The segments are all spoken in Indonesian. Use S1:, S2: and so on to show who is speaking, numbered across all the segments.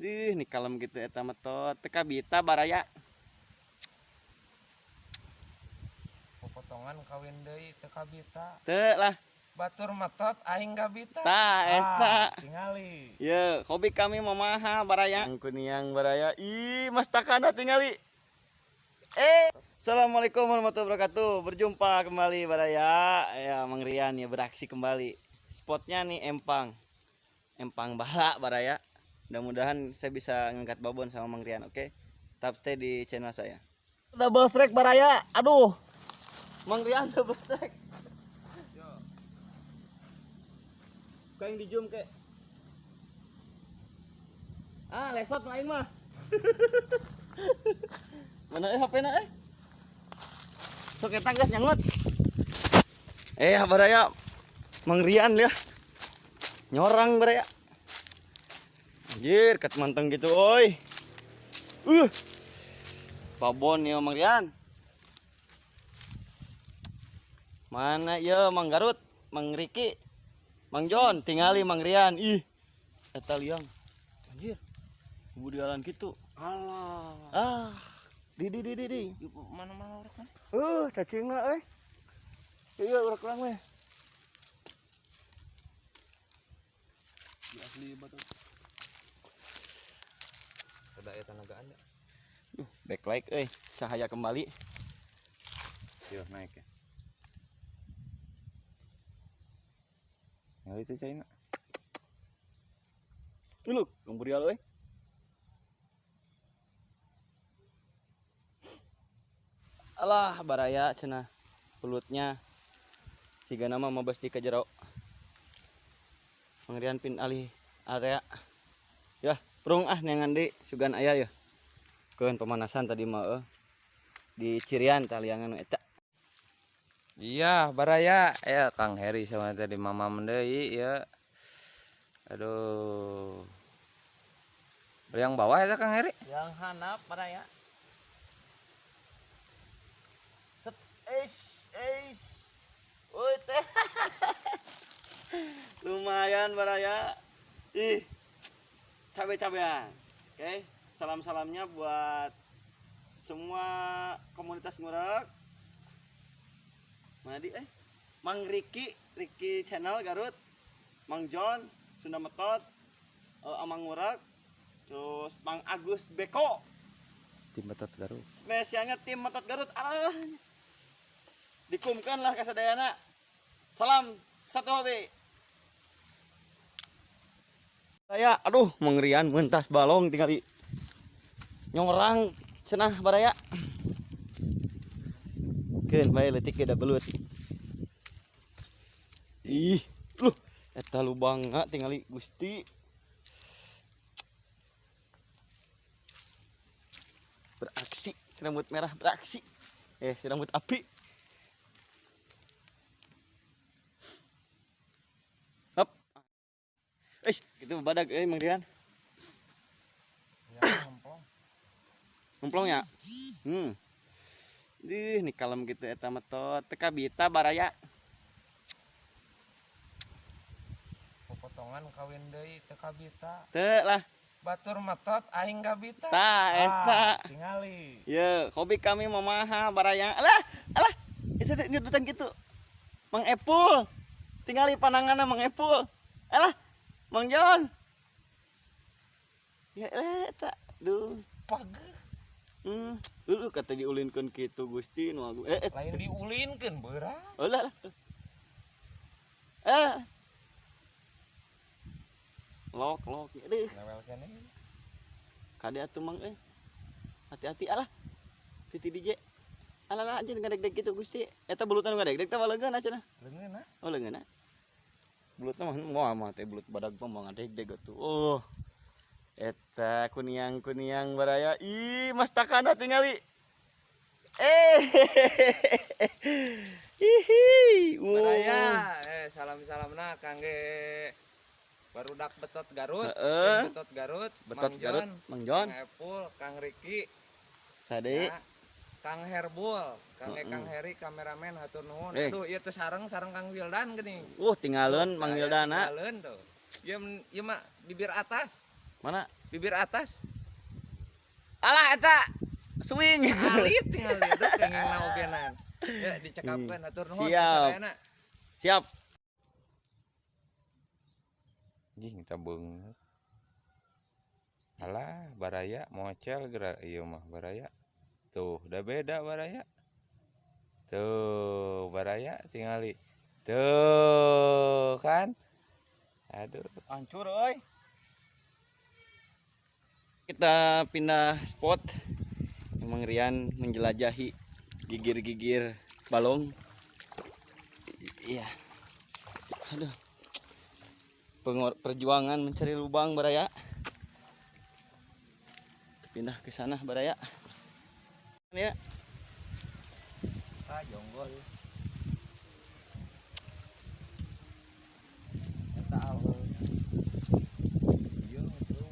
S1: Nih kalem gitu eta metot teka bita baraya.
S2: Potongan kawin deui teu kabita.
S1: Teu lah.
S2: Batur metot aing gabita.
S1: Tah eta.
S2: Tingali.
S1: Ye, hobi kami mamaha baraya. Kuniang baraya. Ih, mas takana tingali. Assalamualaikum warahmatullahi wabarakatuh. Berjumpa kembali baraya. Ya, Mang Rian ya beraksi kembali. Spotnya nih Empang. Empang Bala baraya. Mudah-mudahan saya bisa ngangkat babon sama Mang Rian, oke? Tetap stay di channel saya. Double strike baraya. Aduh. Mang Rian double strike. Kayak di zoom ke. Lesot main mah. Mana HP-na Sok eta geus nyangut. Baraya Mang Rian ya. Nyorang baraya. Anjir, kat manteng gitu oi. Babon ya Mang Rian. Mana ya Mang Garut, Mang Riki, Mang John, tingali Mang Rian. Ih, eta liang. Anjir. Budialan gitu.
S2: Alah.
S1: Di.
S2: Mana urek mana?
S1: Cacingna euy. Iya urek lang we.
S2: Di asli batu. Ada aya tanagaan da.
S1: Backlight euy, cahaya kembali.
S2: Yo naik ya. Ya itu China.
S1: Lu, kumpurial euy. Alah baraya cenah pelutnya siga nama mabas di kajero. Mang Rian pin alih area. Ya, prung neangan di sugan aya ya. Keun pemanasan tadi mah di Cirian taliangan eta.
S2: Iya, baraya ya Kang Heri sama tadi Mama Mendei ya. Aduh. Yang bawah ya Kang Heri?
S1: Yang hanap baraya. Teh. Lumayan baraya. Ih. Cabe-cabean. Oke, salam-salamnya buat semua komunitas ngurek. Mana di Mang Riki channel Garut. Mang John Sunda Metot. Amang ngurek. Terus Mang Agus Beko.
S2: Tim Metot Garut.
S1: Spesialnya tim Metot Garut. Dikumkan lah kasadayana. Salam satu hobi. Saya aduh Mang Rian mentas balong tinggal di nyorang cenah baraya. Keun bae leutik ge da belut. Ih, eta lubangna tingali Gusti. Beraksi, serambut merah beraksi. Serambut api. Gitu badag Mang Rian.
S2: Ya, ngomplong.
S1: Ngomplong ya? Nih kalem gitu eta metot teka bita baraya.
S2: Potongan kawin deui teu kabita.
S1: Teu lah.
S2: Batur metot aing gabita.
S1: Tah eta.
S2: Tingali.
S1: Ye, hobi kami mamaha baraya. Alah. Itu nyudutan gitu. Mang Epul. Tingali pananganna Mang Epul. Alah. Mang John. Ya eta. Duh.
S2: Pageuh.
S1: Dulu kata diulinkeun kitu Gusti nu aku.
S2: Lain diulinkeun beurang.
S1: Lah. Lok. Aduh.
S2: Lewel keneh.
S1: Kade atuh Mang hati-hati alah. Titi DJ. Alah anjeun ngadeg-deg gitu Gusti. Eta bulutan ngadeg-deg teh waleungeun cenah.
S2: Leungeunna.
S1: Oh leungeunna. Bulutna mah teh bulut badag mah ngadeg-deg atuh. Eta kuniang baraya. Ih, mas takana tingali.
S2: Baraya, salam-salamna kangge barudak Betot Garut, Betot Garut,
S1: Mang John,
S2: Kang Epul, Kang Riki,
S1: Sade,
S2: Kang Herbul, Kang Heri kameramen hatur nuhun. Aduh, ieu teh sareng Kang Wildan geuning.
S1: Tinggalun Mang Wildana.
S2: Tinggalun tuh. Ieu mah di bir atas.
S1: Mana?
S2: bibir atas.
S1: Alah eta swing.
S2: Alit tinggal duduk kenging naogenan. Ya dicekapkeun atur nuhun.
S1: Siap.
S2: Sadayana.
S1: Siap.
S3: Jing kita beungeut. Alah baraya mocel gerak ieu mah baraya. Tuh udah beda baraya. Tuh baraya tingali. Tuh kan. Aduh.
S1: Hancur euy. Kita pindah spot. Emang Rian menjelajahi gigir-gigir balong. Iya. Aduh. Perjuangan mencari lubang baraya. Pindah ke sana baraya. Ya.
S2: Ah jonggol. Eta awal. Iya tuh.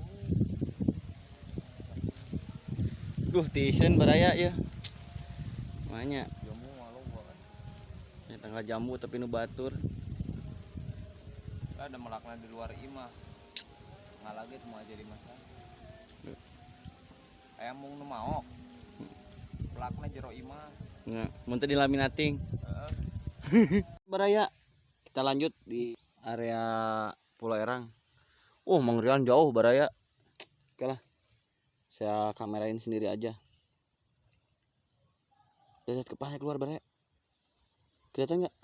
S1: Duh, tisen baraya ya. Makanya
S2: Jamu malu banget.
S1: ya tanggal jambu tapi nu batur.
S2: Ada melakna di luar imah. Ngalage semua jadi masalah. Aya mung nu maok. Melakna jero imah.
S1: Nah, mun teu dilaminating. Baraya. Kita lanjut di area Pulau Erang. Oh, Mang Rian jauh baraya. Oke lah. Saya kamerain sendiri aja. Lihat kepalanya keluar baraya. Kelihatan nggak?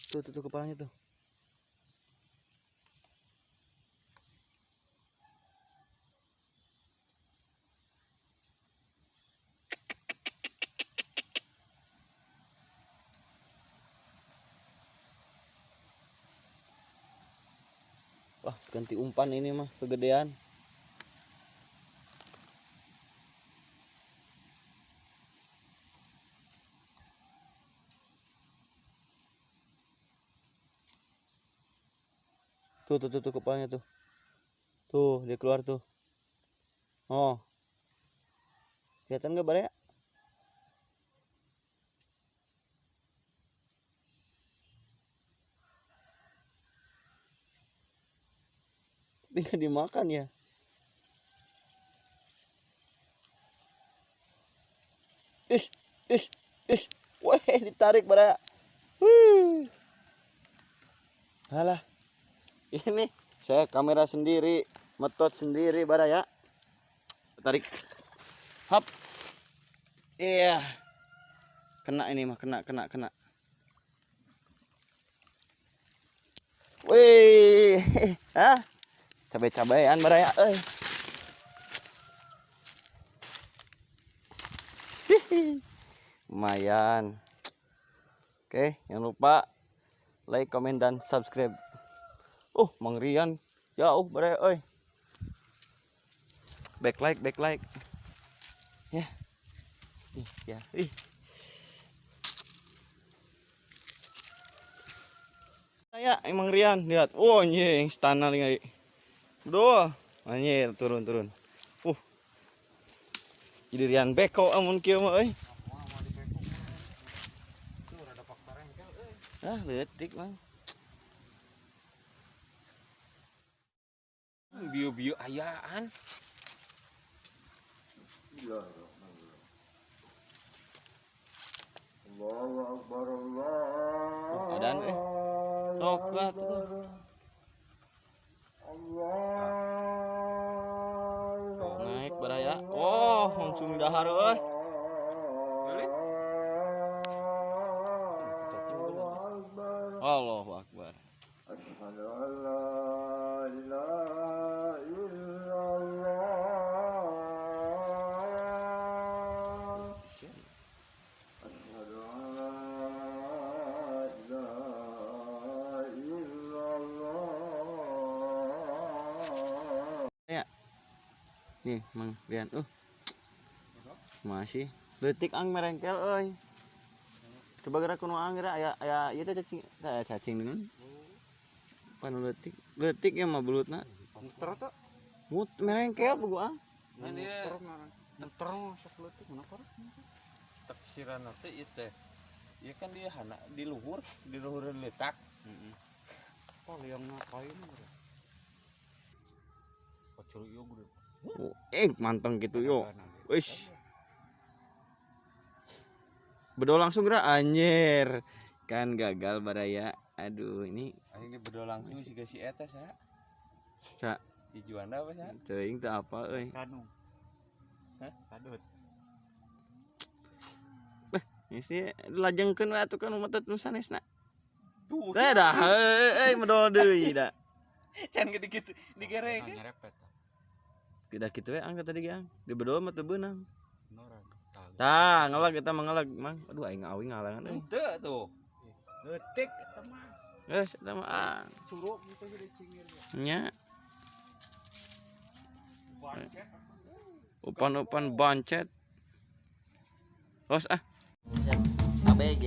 S1: Tuh kepalanya tuh. Wah, ganti umpan ini mah kegedean. Tuh kepalanya tuh. Tuh, dia keluar tuh. Oh. Kelihatan nggak baraya? Tapi nggak dimakan ya. Is. Wah, ditarik baraya. Alah. Ini saya kamera sendiri, metot sendiri baraya. Tarik. Hap. Iya. Kena ini mah, kena. Wih. Hah? Cabai-cabean baraya euy. Lumayan. Oke, jangan lupa like, komen, dan subscribe. Oh, Mang Rian jauh baraya euy. Back like. Ya. Nih, ya. Ih. Saya Mang Rian lihat. Oh, anjing, stana lagi. Duh, anjir turun. Jadi Rian beko amun kieu mah euy.
S2: Tuh rada faktor engkel euy.
S1: Ah, leutik Mang.
S3: Biu-biu ayaan.
S1: Keadaan sok gat. Sok naik baraya. Oh, langsung dahar euy. Cacing bener. Allahu Akbar. Ya. Nih, Mang Rian. Masih leutik ang merengkel euy. Coba gerak kuno ang gerak aya ieu teh cacing dengan. Pan leutik. Leutik ya mah belutna.
S2: Muter tuh.
S1: Mut merengkel bugu ang.
S3: Nah dia
S2: Muter masuk leutik mana kor?
S3: taksirana teh ieu teh. Ieu kan dia hana di luhur letak.
S2: Apa yang ngapain?
S1: Manteng gitu yo. Wis. Bedo langsung gerak anjir. Kan gagal baraya. Aduh, ini
S3: Ini bedo langsung si si eta sa.
S1: sa
S3: Di Juanda apa sa?
S1: teuing teu apa euy.
S4: Kanu. Hah? Kadut.
S1: Isi lajengkeun we atuh kan umatet nu sanesna.
S3: Tuh.
S1: Teh dah medol deui da.
S3: Can gede gitu digerek.
S4: Nyerepet.
S1: Tidak kitu we angkat tadi gang. Di bedol mah teu beunang.
S4: Noran.
S1: Tah, ngalag eta mah ngalag, Mang. Aduh aing awi ngalangan euy.
S3: Teu tuh.
S4: Letik eta mah.
S1: Geus eta mah
S4: Suruh gitu di cingir.
S1: nya. Upan-upan bancet. Los ah. ABG.